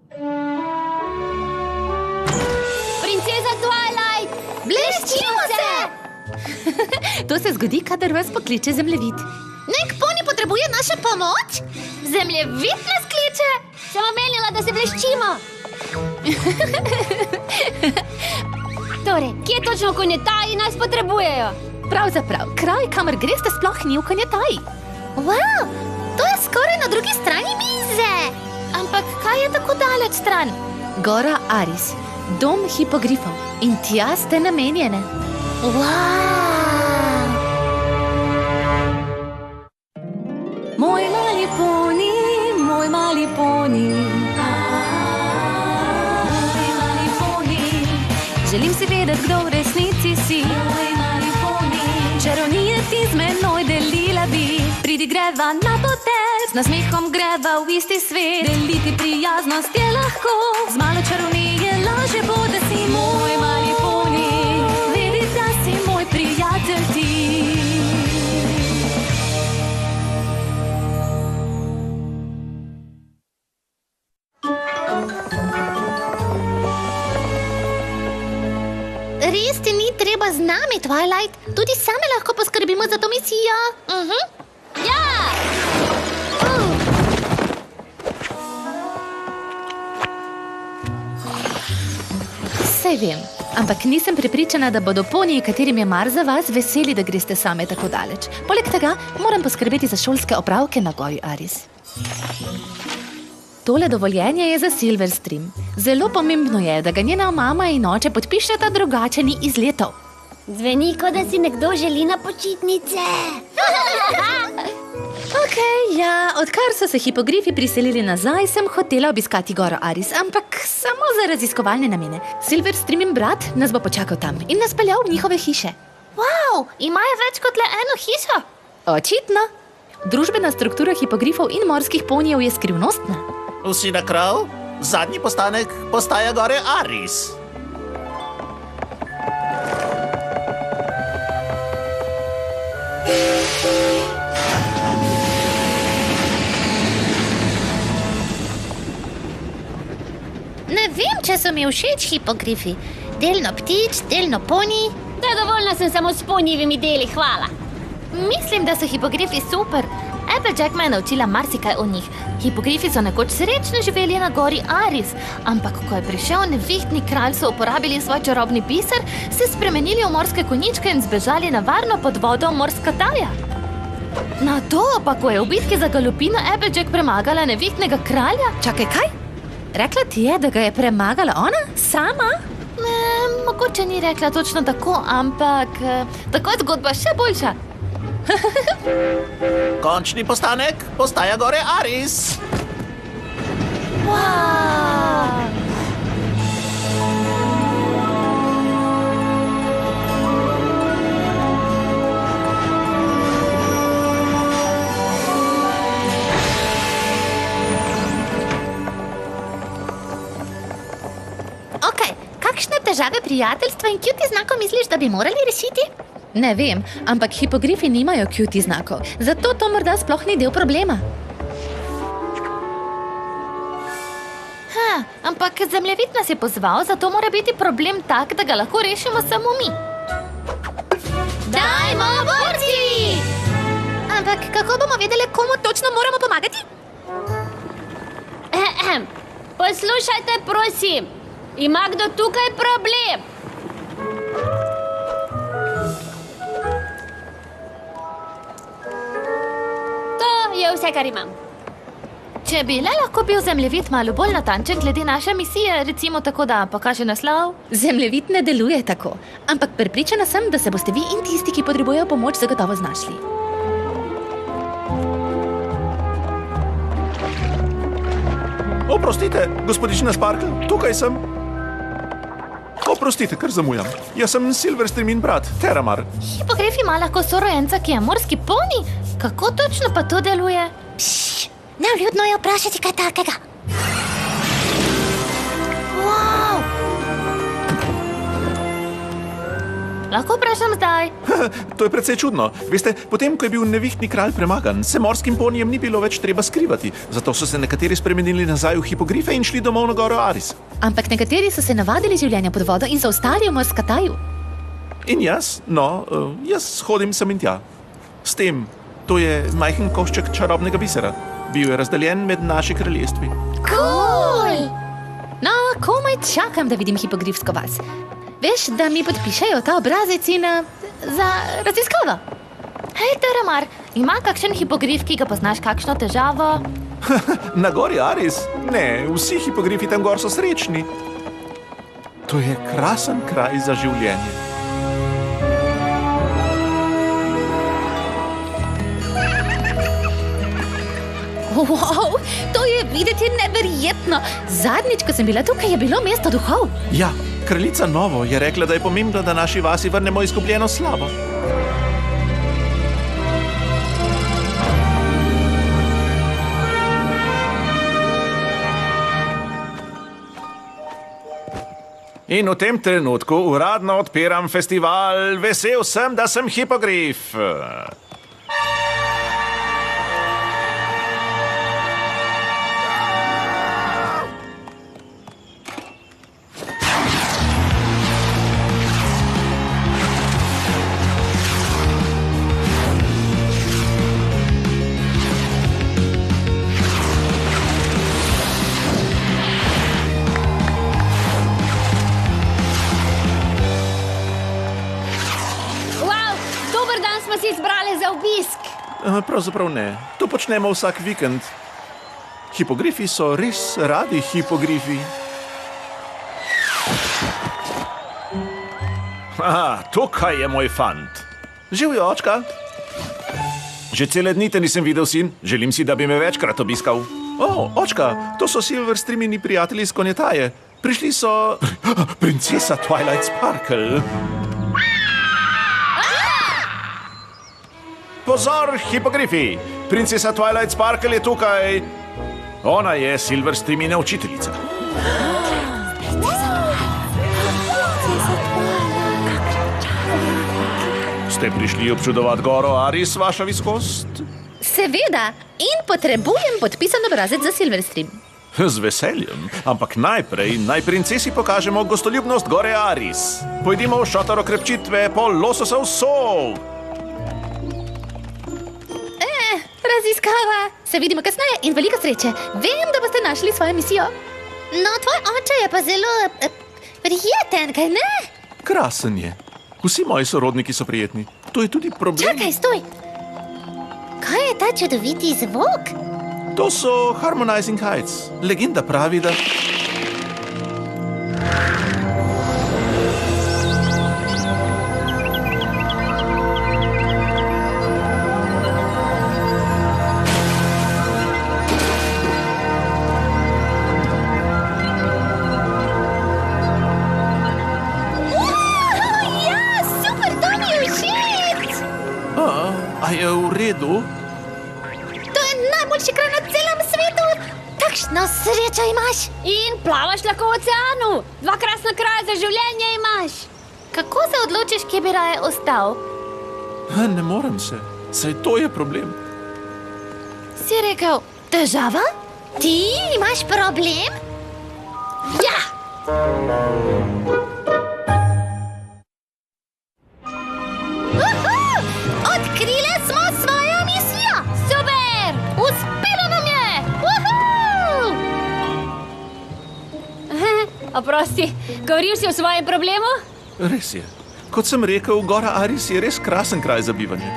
Princesa Twilight! Bleščimo se! To se zgodi, kadar vas pokliče zemljevid. Nek poni potrebuje našo pomoč? Zemljevid nas kliče! Sem omenila, da se bleščimo! Torej, kje točno konjetaji nas potrebujejo? Pravzaprav, kraj, kamor greste, sploh ni v konjetaji. Wow, to je skoraj na drugi strani mize. Ampak kaj je tako daleč stran? Gora Aris, dom hipogrifov. In tja ste namenjene. Wow. Moj mali poni, moj mali poni. Moj mali poni. Želim si vedeti, kdo v resnici si. Moj mali poni. Čarovnije ti z menoj delila bi. Pridi greva na potek, z nasmehom greva v isti svet. Deliti prijaznost je lahko, z malo čarovnije laže bo, da si moj mali poni. Vedi, da si moj prijatelj ti. Res ti ni treba z nami, Twilight. Tudi same lahko poskrbimo za to misijo. Ja! Saj vem, ampak nisem prepričana, da bodo poniji, katerim je mar za vas, veseli, da greste same tako daleč. Poleg tega moram poskrbeti za šolske opravke na gori Aris. Tole dovoljenje je za Silverstream. Zelo pomembno je, da ga njena mama in oče podpišeta, drugače ni izletov. Zveni, kot da si nekdo želi na počitnice. Ja, odkar so se hipogrifi priselili nazaj, sem hotela obiskati goro Aris, ampak samo za raziskovalne namene. Silverstream in brat nas bo počakal tam in nas peljal v njihove hiše. Wow, imajo več kot le eno hišo. Očitno. Družbena struktura hipogrifov in morskih ponijev je skrivnostna. Vsi na krav, zadnji postanek postaja gore Aris. Ne vem, če so mi všeč hipogrifi. Delno ptič, delno poni. Zadovoljna sem samo s ponjevimi deli, hvala. Mislim, da so hipogrifi super. Applejack me je naučila marsikaj o njih. Hipogrifi so nekoč srečno živeli na gori Aris, ampak ko je prišel nevihtni kralj, so uporabili svoj čarobni biser, se spremenili v morske konjičke in zbežali na varno pod vodo morska taja. Na to pa, ko je v bitki za galopino Applejack premagala nevihtnega kralja. Čakaj, kaj? Rekla ti je, da ga je premagala ona? Sama? Mogoče ni rekla točno tako, ampak tako je zgodba še boljša. Končni postanek postaja gore Aris. Wow! Ok, kakšne težave prijateljstva in cutie znakov misliš, da bi morali rešiti? Ne vem, ampak hipogrifi nimajo cutie znakov, zato to morda sploh ni del problema. Ampak zemljevid nas je pozval, zato mora biti problem tak, da ga lahko rešimo samo mi. Dajmo borci! Ampak kako bomo vedeli, komu točno moramo pomagati? Poslušajte, prosim. Ima kdo tukaj problem? To je vse, kar imam. Če bi le lahko bil zemljevid malo bolj natančen glede naše misije, recimo tako, da pokaže naslov. Zemljevid ne deluje tako, ampak prepričana sem, da se boste vi in tisti, ki potrebujejo pomoč, zagotovo znašli. Oprostite, gospodična Sparkle, tukaj sem. Oprostite, ker zamujam. Jaz sem Silverstream in brat, Terramar. Hipogrif ima lahko sorojenca, ki je morski poni? Kako točno pa to deluje? Nevljudno je vprašati kaj takega. Wow! Lahko vprašam zdaj. To je precej čudno. Veste, potem, ko je bil nevihtni kralj premagan, se morskim ponijem ni bilo več treba skrivati. Zato so se nekateri spremenili nazaj v hipogrife in šli domov na goro Aris. Ampak nekateri so se navadili življenja pod vodo in so ostali v Morskataju. In jaz, jaz hodim sem in tja. S tem, to je majhen košček čarobnega bisera. Bil je razdeljen med naši kraljestvi. Cool! No, komaj čakam, da vidim hipogrifsko vas. Veš, da mi podpišejo ta obrazec in za raziskavo. Hej, Teramar, ima kakšen hipogrif, ki ga poznaš kakšno težavo? Na gori Aris? Ne, vsi hipogrifi tam gor so srečni. To je krasen kraj za življenje. Wow, to je videti neverjetno. Zadnjič, ko sem bila tukaj, je bilo mesto duhov. Ja, kraljica Novo je rekla, da je pomembno, da naši vasi vrnemo izgubljeno slavo. In v tem trenutku uradno odpiram festival. Vesel sem, da sem hipogrif. Smo si izbrali za obisk. Pravzaprav ne. To počnemo vsak vikend. Hipogrifi so res radi hipogrifi. Aha, tukaj je moj fant. Živjo, očka. Že cele dni te nisem videl, sin. Želim si, da bi me večkrat obiskal. Očka, to so Silverstreamini prijatelji iz Konjetaje. Prišli so... Princesa Twilight Sparkle. Pozor, hipogrifi! Princesa Twilight Sparkle je tukaj. Ona je Silverstreamina učiteljica. Ste prišli občudovati goro Aris, vaša viskost? Seveda, in potrebujem podpisan obrazec za Silverstream. Z veseljem, ampak najprej naj princesi pokažemo gostoljubnost gore Aris. Pojdimo v šotor okrepčitve po lososov sol. Raziskava. Se vidimo kasneje in veliko sreče. Vem, da boste našli svojo misijo. No, tvoj oče je pa zelo prijeten, kaj ne? Krasen je. Vsi moji sorodniki so prijetni. To je tudi problem. Čakaj, stoj. Kaj je ta čudoviti zvok? To so Harmonizing Heights. Legenda pravi, da... A je v redu? To je najboljši kraj na celem svetu. Takšno srečo imaš. In plavaš lahko v oceanu. Dva krasna kraja za življenje imaš. Kako se odločiš, kje bi raje ostal? Ne morem se. Saj to je problem. Si rekel, težava? Ti imaš problem? Ja! Odkrile smo svojo misijo! Super! Uspelo nam je! Oprosti, govoril si o svojem problemu? Res je. Kot sem rekel, gora Aris je res krasen kraj za bivanje.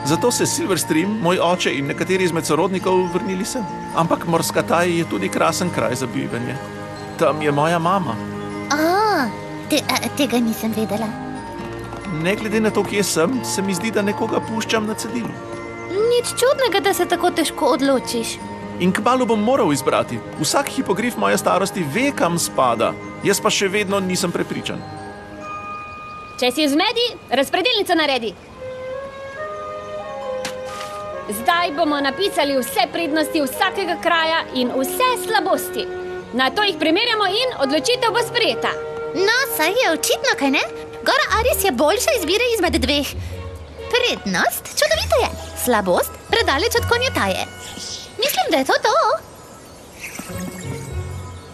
Zato se Silverstream, moj oče in nekateri izmed sorodnikov vrnili sem. Ampak Morskataj je tudi krasen kraj za bivanje. Tam je moja mama. Tega nisem vedela. Ne glede na to, kje sem, se mi zdi, da nekoga puščam na cedilu. Nič čudnega, da se tako težko odločiš. In kmalu bom moral izbrati. Vsak hipogrif moje starosti ve, kam spada. Jaz pa še vedno nisem prepričan. Če si v zmedi, razpredelnico naredi. Zdaj bomo napisali vse prednosti vsakega kraja in vse slabosti. Na to jih primerjamo in odločitev bo sprejeta. No, saj je očitno, kaj ne? Gora Aris je boljša izbira izmed dveh. Prednost, čudovito je. Slabost, predaleč od konjataje. Mislim, da je to to.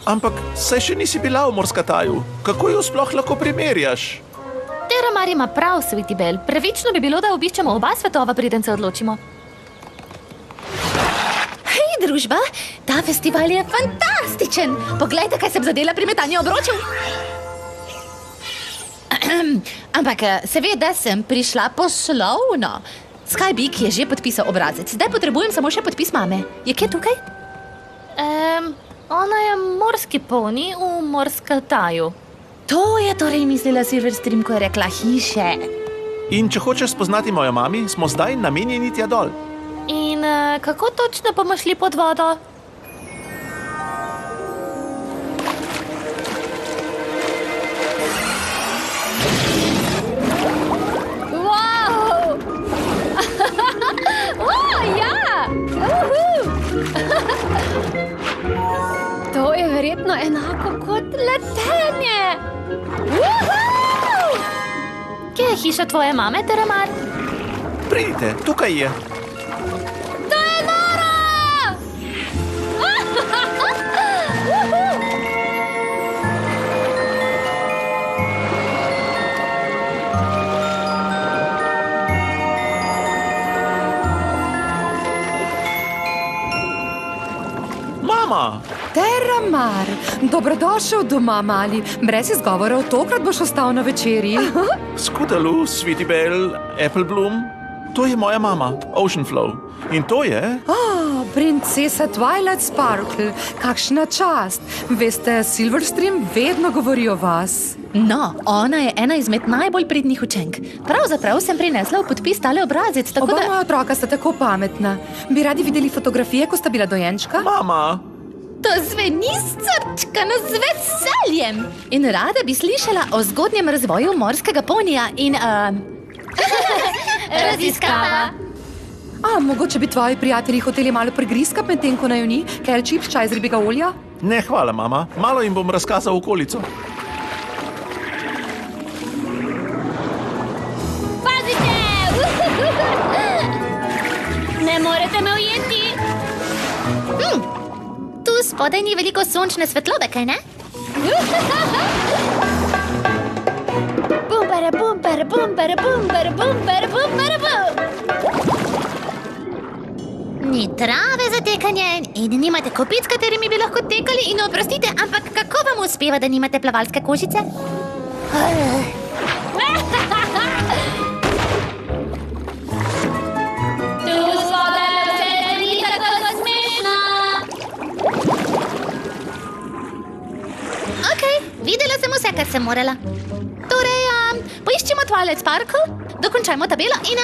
Ampak saj še nisi bila v Morskataju. Kako jo sploh lahko primerjaš? Teramar ima prav, Sveti Bel. Pravično bi bilo, da obiščemo oba svetova, preden se odločimo. Hej, družba, ta festival je fantastičen. Poglejte, kaj sem zadela pri metanju obročev. Ampak seveda sem prišla poslovno. Skybik je že podpisal obrazec. Zdaj potrebujem samo še podpis mame. Je kje tukaj? Ona je morski poni v Morskataju. To je torej mislila Silverstream, ko je rekla hiše. In če hočeš spoznati mojo mami, smo zdaj namenjeni tja dol. In kako točno bomo šli pod vodo? Wow! Ja! To je verjetno enako kot letenje! Kje je hiša tvoje mame, Teramar? Pridite, tukaj je. To je noro! Mama! Teramar, dobrodošel doma, mali. Brez izgovorov, tokrat boš ostal na večerji. Skutalu, Sweetie Belle, Apple Bloom. To je moja mama, Ocean Flow. In to je... Princesa Twilight Sparkle, kakšna čast. Veste, Silverstream vedno govori o vas. No, ona je ena izmed najbolj pridnih učenk. Pravzaprav sem prinesla v podpis tale obrazec, tako Oba da... moja otroka sta tako pametna. Bi radi videli fotografije, ko sta bila dojenčka? Mama! To zveni srčkano z veseljem. In rada bi slišala o zgodnjem razvoju morskega ponija in... Raziskava. Mogoče bi tvoji prijatelji hoteli malo prigriska, medtem ko naju ni, ker čips, čaj z ribjega olja? Ne, hvala, mama. Malo jim bom razkazal okolico. Pazite! Ne morete me ujeti! Tu spodaj ni veliko sončne svetlobe, kaj ne? Bumbere, bumbere, bumbere, bumbere, bumbere, bumbere, Ni trave za tekanje in nimate kopic, katerimi bi lahko tekali in oprostite, ampak kako vam uspeva, da nimate plavalske kožice? Tu spodaj vse ni tako smešno! Okej, videla sem vse, kar sem morala. Torej, poiščimo Twilight Sparkle, dokončajmo tabelo in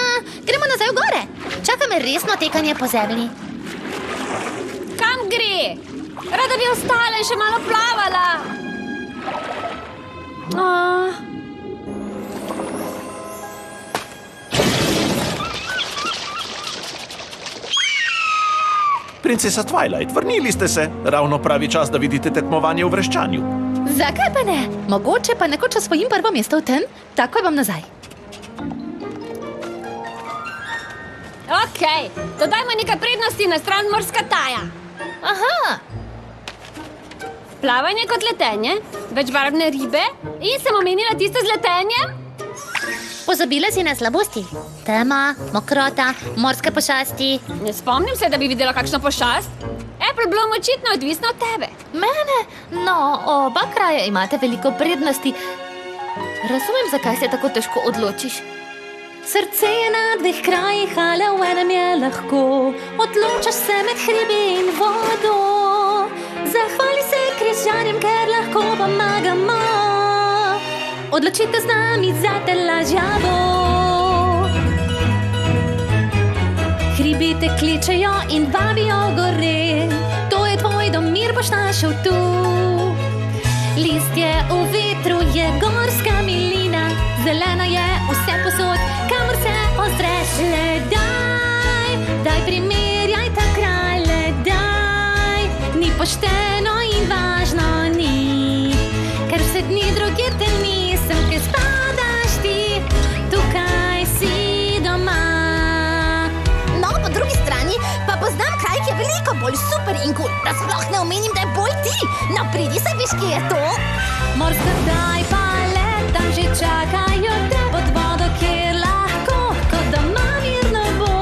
gremo nazaj v gore. Čaka me resno tekanje po zemlji. Kam gre? Rada bi ostala in še malo plavala. Princesa Twilight, vrnili ste se. Ravno pravi čas, da vidite tekmovanje v vreščanju. Zakaj pa ne? Mogoče pa nekoč osvojim prvo mesto v tem, takoj bom nazaj. Okej, dodajmo nekaj prednosti na stran Morskataja. Aha, Plavanje kot letenje, večbarvne ribe in sem omenila tisto z letenjem? Pozabila si na slabosti. Tema, mokrota, morske pošasti. Ne spomnim se, da bi videla kakšno pošast. Apple Bloom očitno odvisno od tebe. mene? No, oba kraja imate veliko prednosti. Razumem, zakaj se tako težko odločiš. Srce je na dveh krajih, ale v enem je lahko. Odločaš se med hribi in vodo. Zahvali se križarjem, ker lahko pomagamo. Odločite z nami, zate lažja bo. Hribi te kličejo in vabijo gore. To je tvoj dom, mir boš našel tu. Listje v vetru je gorska milina. Zelena je vse posod, kamor se ozreš. Le daj primerjaj ta kraj, le daj. Ni pošteno in važno ni, ker vse dni drugje te nisem, ker spadaš tukaj si doma. No, po drugi strani pa poznam kraj, ki je veliko bolj super in kul, da sploh ne omenim, da je bolj ti. No, pridi se, veš, kje je to? Morska zdaj pa leta že čakajo te pod vodo, kjer lahko, kot doma mirno bo.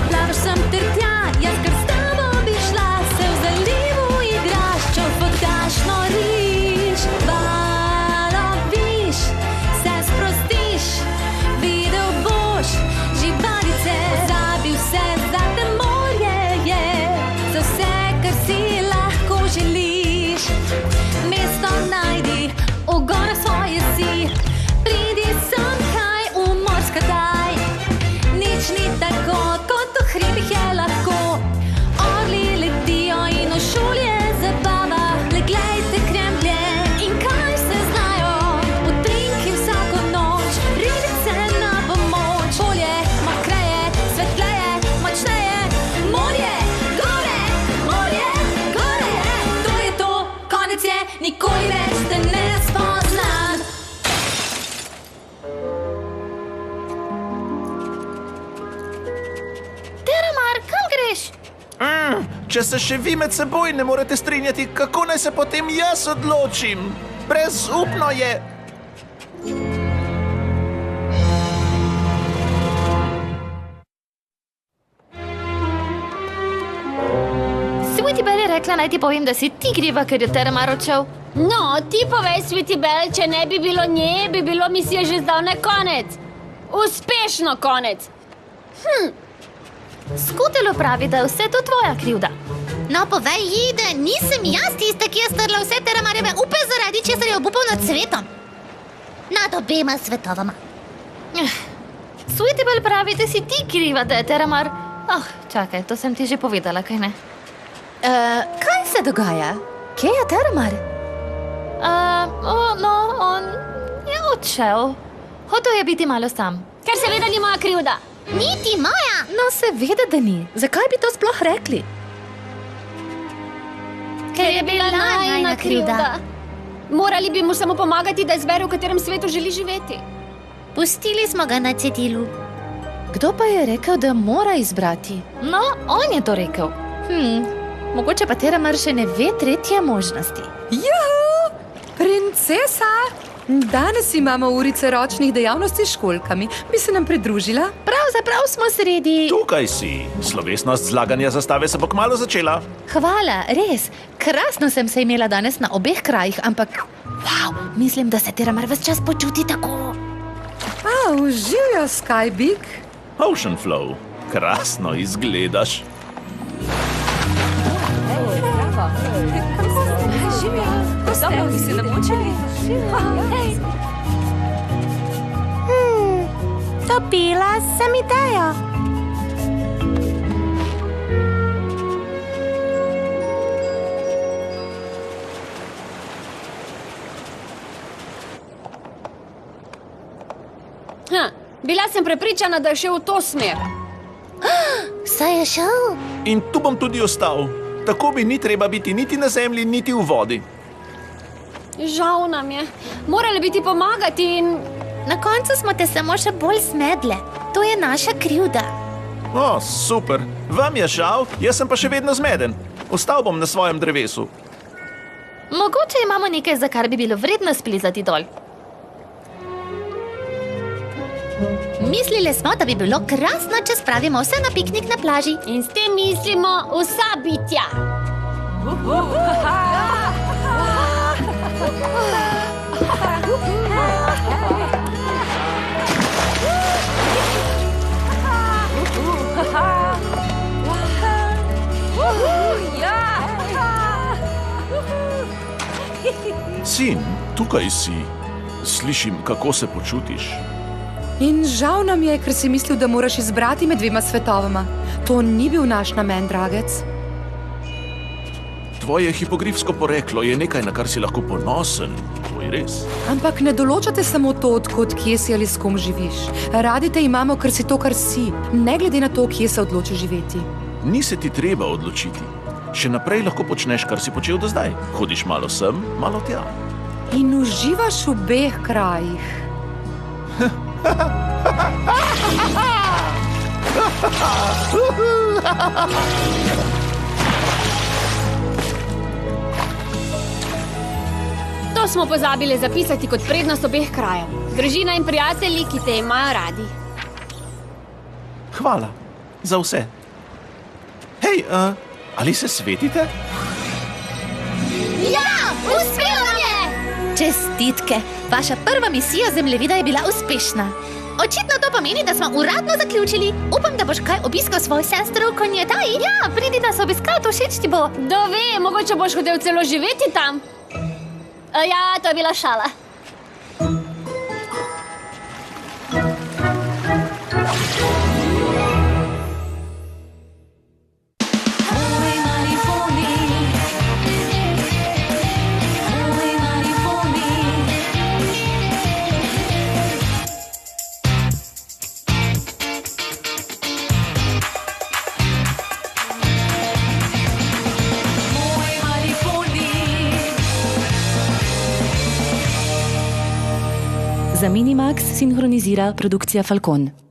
Plavaš sem ter tja, jaz kar s tabo bi šla, se v zalivu igraš, čofotaš, noriš, valoviš, se sprostiš, videl boš živalice, pozabil se za te morje je, za vse, kar si lahko želiš. Mesto najdi, v gorah svoje si, pridi sem kaj v morska daj. Nič ni tako, kot v hribih je lahko. Orli letijo in v šoli je zabava. Le glejte kremplje in kaj se znajo. Utrinki vsako noč, ribice na pomoč. Bolje, mokreje, svetleje, močneje. Morje, gore, to je to, konec je, nikoli več te ne spoznam. Teramar, kam greš? Če se še vi med seboj ne morete strinjati, kako naj se potem jaz odločim? Brezupno je. Sweetie Belle je rekla, naj ti povem, da si ti kriva, ker je Teramar odšel. No, ti povej, Sweetie Belle, če ne bi bilo nje, bi bilo misije že zdavnaj konec. Uspešno konec. Skutelo pravi, da je vse to tvoja krivda. No, povej ji, da nisem jaz tista, ki je strla vse Teramarjeve upe, zaradi česar je obupal nad svetom. Nad obema svetovama. Sweetie Belle pravi, da si ti kriva, da je Teramar... čakaj, to sem ti že povedala, kaj ne? Kaj se dogaja? Kje je Teramar? On je odšel. Hotel je biti malo sam. Ker seveda ni moja krivda. Niti moja. No, seveda, da ni. Zakaj bi to sploh rekli? Ker je bila najina krivda. Morali bi mu samo pomagati, da izbere, v katerem svetu želi živeti. Pustili smo ga na cedilu. Kdo pa je rekel, da mora izbrati? No, on je to rekel. Mogoče pa Teramar še ne ve tretje možnosti. Juhu! Princesa! Danes imamo urice ročnih dejavnosti s školjkami. Bi se nam pridružila? Pravzaprav smo sredi. Tukaj si. Slovesnost zlaganja zastave se bo kmalu začela. Hvala, res. Krasno sem se imela danes na obeh krajih, ampak mislim, da se Teramar ves čas počuti tako. Živjo, Skybig. Ocean Flow, krasno izgledaš. Dobila sem idejo. Bila sem prepričana, da je šel v to smer. Saj je šel? In tu bom tudi ostal. Tako mi ni treba biti niti na zemlji, niti v vodi. Žal nam je. Morali bi ti pomagati in... Na koncu smo te samo še bolj smedle. To je naša krivda. O, super. Vam je žal, jaz sem pa še vedno zmeden. Ostal bom na svojem drevesu. Mogoče imamo nekaj, za kar bi bilo vredno splezati dol. Mislili smo, da bi bilo krasno, če spravimo vse na piknik na plaži. In s tem mislimo vsa bitja. Sin, tukaj si. Slišim, kako se počutiš. In žal nam je, ker si mislil, da moraš izbrati med dvema svetovama. To ni bil naš namen, dragec. Tvoje hipogrifsko poreklo je nekaj, na kar si lahko ponosen. To je res. Ampak ne določate samo to, odkot, kje si ali s kom živiš. Radi te imamo, ker si to, kar si, ne glede na to, kje se odloči živeti. Ni se ti treba odločiti. Še naprej lahko počneš, kar si počel do zdaj. Hodiš malo sem, malo tja. In uživaš v obeh krajih. To smo pozabili zapisati kot prednost obeh krajev. Družina in prijatelji, ki te imajo radi. Hvala za vse. Hej, ali se svetite? Ja, uspelo nam je! Čestitke, vaša prva misija zemljevida je bila uspešna. Očitno to pomeni, da smo uradno zaključili. Upam, da boš kaj obiskal svojo sestro v Konjetaji. Ja, pridi nas obiskat, všeč ti bo. Kdo ve, mogoče boš hotel celo živeti tam. Ja, to je bila šala. Za Minimax sinhronizira produkcija Falcon.